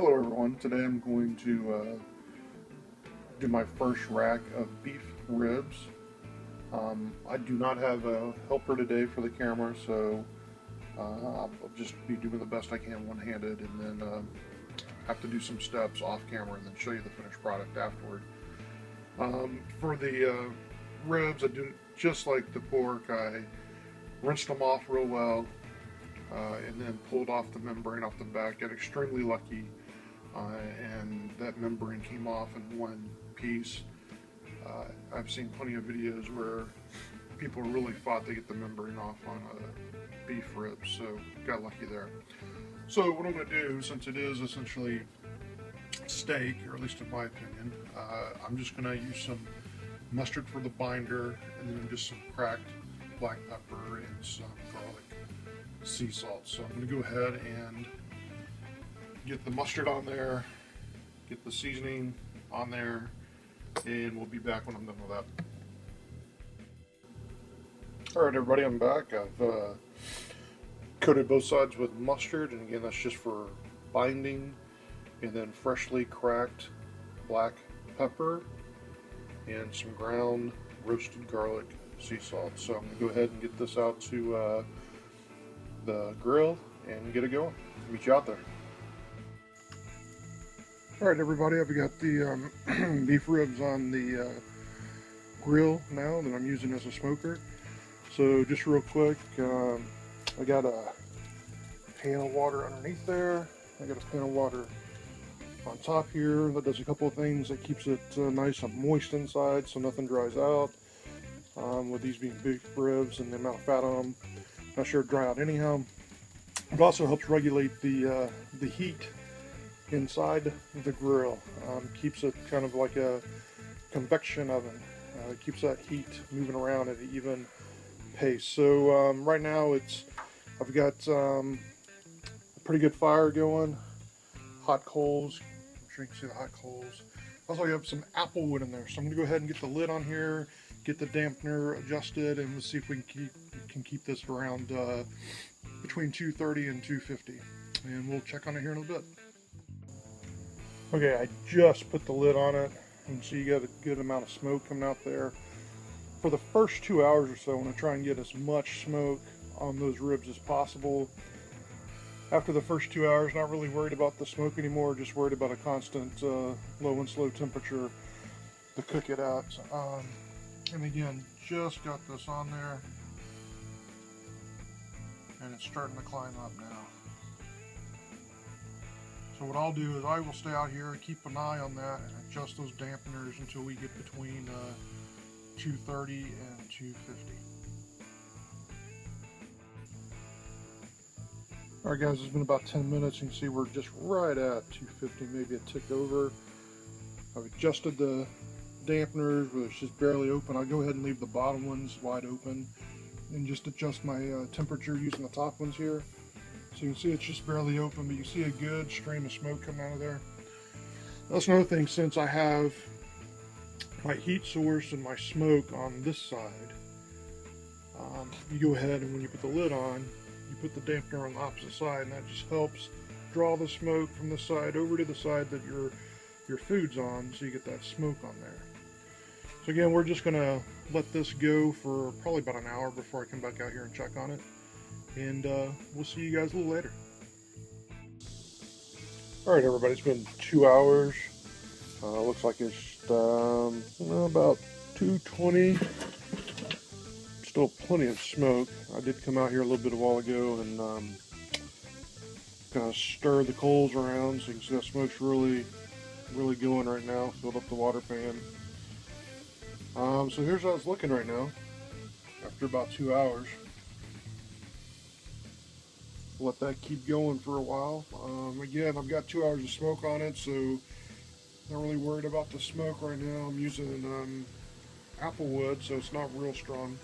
Hello everyone, today I'm going to do my first rack of beef ribs. I do not have a helper today for the camera, so I'll just be doing the best I can one-handed, and then have to do some steps off camera and then show you the finished product afterward. For the ribs, I do just like the pork. I rinsed them off real well, and then pulled off the membrane off the back. Got extremely lucky, and that membrane came off in one piece. I've seen plenty of videos where people really fought to get the membrane off on a beef rib, so got lucky there. So what I'm going to do, since it is essentially steak, or at least in my opinion, I'm just going to use some mustard for the binder, and then just some cracked black pepper and some garlic sea salt. So I'm going to go ahead and get the mustard on there, get the seasoning on there, and we'll be back when I'm done with that. Alright everybody, I'm back. I've coated both sides with mustard, and again that's just for binding, and then freshly cracked black pepper and some ground roasted garlic sea salt. So I'm going to go ahead and get this out to the grill and get it going. Meet you out there. Alright everybody, I've got the beef ribs on the grill now that I'm using as a smoker. So just real quick, I got a pan of water underneath there. I got a pan of water on top here that does a couple of things. That keeps it nice and moist inside so nothing dries out. With these being beef ribs and the amount of fat on them, not sure it dry out anyhow. It also helps regulate the heat inside the grill. Keeps it kind of like a convection oven. Keeps that heat moving around at an even pace. So right now I've got a pretty good fire going, hot coals. I'm sure you can see the hot coals. Also, I have some apple wood in there, so I'm going to go ahead and get the lid on here, get the dampener adjusted, and let's see if we can keep this around between 230 and 250, and we'll check on it here in a little bit. Okay, I just put the lid on it, and so you got a good amount of smoke coming out there. For the first 2 hours or so, I want to try and get as much smoke on those ribs as possible. After the first 2 hours, not really worried about the smoke anymore, just worried about a constant low and slow temperature to cook it at. And again, just got this on there, and it's starting to climb up now. So what I'll do is I will stay out here, keep an eye on that, and adjust those dampeners until we get between 230 and 250. Alright guys, it's been about 10 minutes. You can see we're just right at 250, maybe a tick over. I've adjusted the dampeners where it's just barely open. I'll go ahead and leave the bottom ones wide open and just adjust my temperature using the top ones here. So you can see it's just barely open, but you see a good stream of smoke coming out of there. That's another thing, since I have my heat source and my smoke on this side, you go ahead and when you put the lid on, you put the dampener on the opposite side, and that just helps draw the smoke from the side over to the side that your food's on, so you get that smoke on there. So again, we're just gonna let this go for probably about an hour before I come back out here and check on it, and we'll see you guys a little later. Alright everybody, it's been 2 hours. Looks like it's about 220. Still plenty of smoke. I did come out here a little bit a while ago and kind of stir the coals around, so you can see that smoke's really going right now. Filled up the water pan. So here's how it's looking right now after about 2 hours. Let that keep going for a while. Again, I've got 2 hours of smoke on it, so not really worried about the smoke right now. I'm using apple wood, so it's not real strong.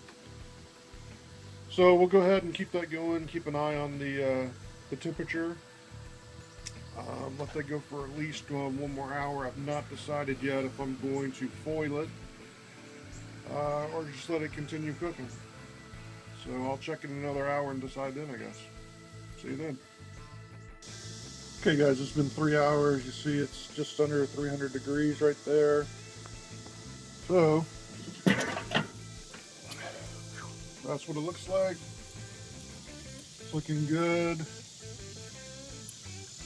So we'll go ahead and keep that going. Keep an eye on the temperature. Let that go for at least one more hour. I've not decided yet if I'm going to foil it or just let it continue cooking. So I'll check in another hour and decide then, I guess. See you then. Okay guys, it's been 3 hours. You see it's just under 300 degrees right there. So that's what it looks like. It's looking good. You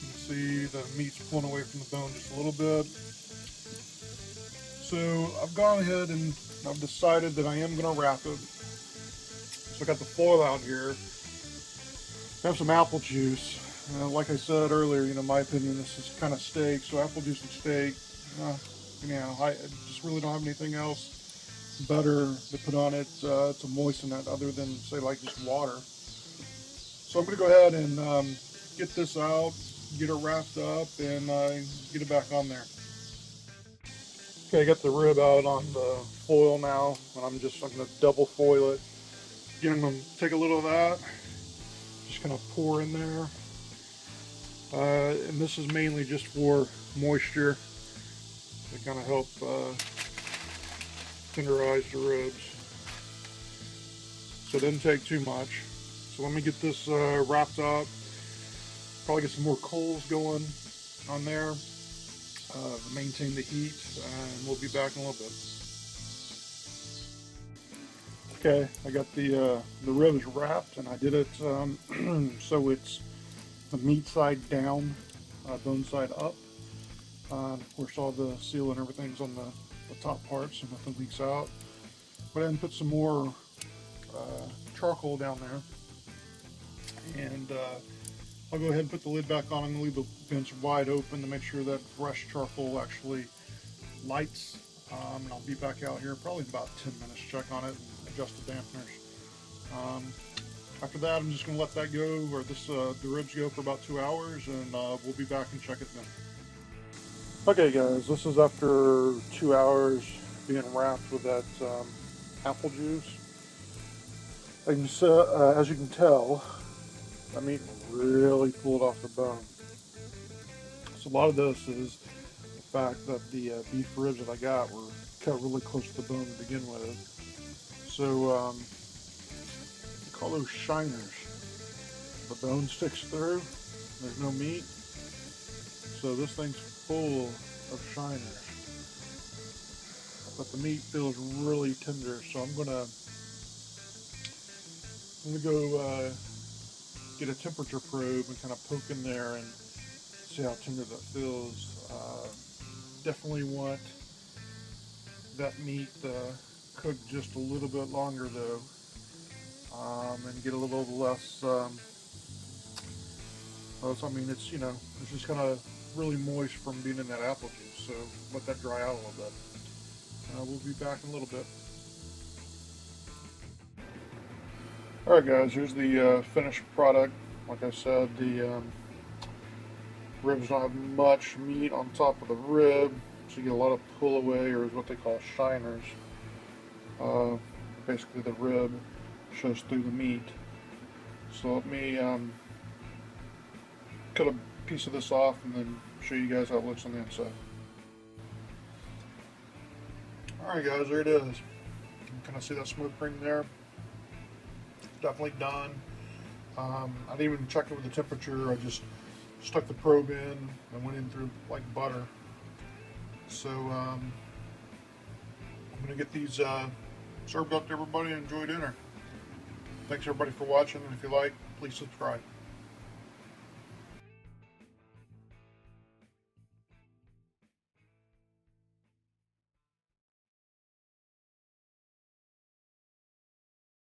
can see the meat's pulling away from the bone just a little bit. So I've gone ahead and I've decided that I am going to wrap it. So I got the foil out here. I have some apple juice. Like I said earlier, in my opinion, this is kind of steak. So apple juice and steak. I just really don't have anything else better to put on it to moisten it other than, say, like just water. So I'm going to go ahead and get this out, get it wrapped up, and get it back on there. Okay, I got the rib out on the foil now, and I'm going to double foil it. Again, I'm going to take a little of that, just kind of pour in there. And this is mainly just for moisture to kind of help tenderize the ribs. So it doesn't take too much. So let me get this wrapped up. Probably get some more coals going on there to maintain the heat, and we'll be back in a little bit. Okay, I got the ribs wrapped, and I did it so it's the meat side down, bone side up. Of course, all the seal and everything's on the top part, so nothing leaks out. Go ahead and put some more charcoal down there, and I'll go ahead and put the lid back on. I'm going to leave the vents wide open to make sure that fresh charcoal actually lights. And I'll be back out here probably in about 10 minutes, check on it and adjust the dampeners. After that, I'm just going to let that go, or the ribs go for about 2 hours, and we'll be back and check it then. Okay guys, this is after 2 hours being wrapped with that apple juice. As you can tell, that meat really pulled off the bone. So a lot of this is the fact that the beef ribs that I got were cut really close to the bone to begin with. So we call those shiners. The bone sticks through, there's no meat. So this thing's full of shiners. But the meat feels really tender, so I'm gonna go get a temperature probe and kind of poke in there and see how tender that feels. Definitely want that meat cooked just a little bit longer though, and get a little less. It's just kind of really moist from being in that apple juice. So let that dry out a little bit. We'll be back in a little bit. Alright guys, here's the finished product. Like I said, the ribs don't have much meat on top of the rib, so you get a lot of pull away, or what they call shiners. Basically the rib shows through the meat. So let me cut a piece of this off and then show you guys how it looks on the inside. Alright guys, there it is. You can kind of see that smoke ring there. Definitely done. I didn't even check it with the temperature. I just stuck the probe in and went in through like butter. So I'm gonna get these served up to everybody and enjoy dinner. Thanks everybody for watching, and if you like, please subscribe.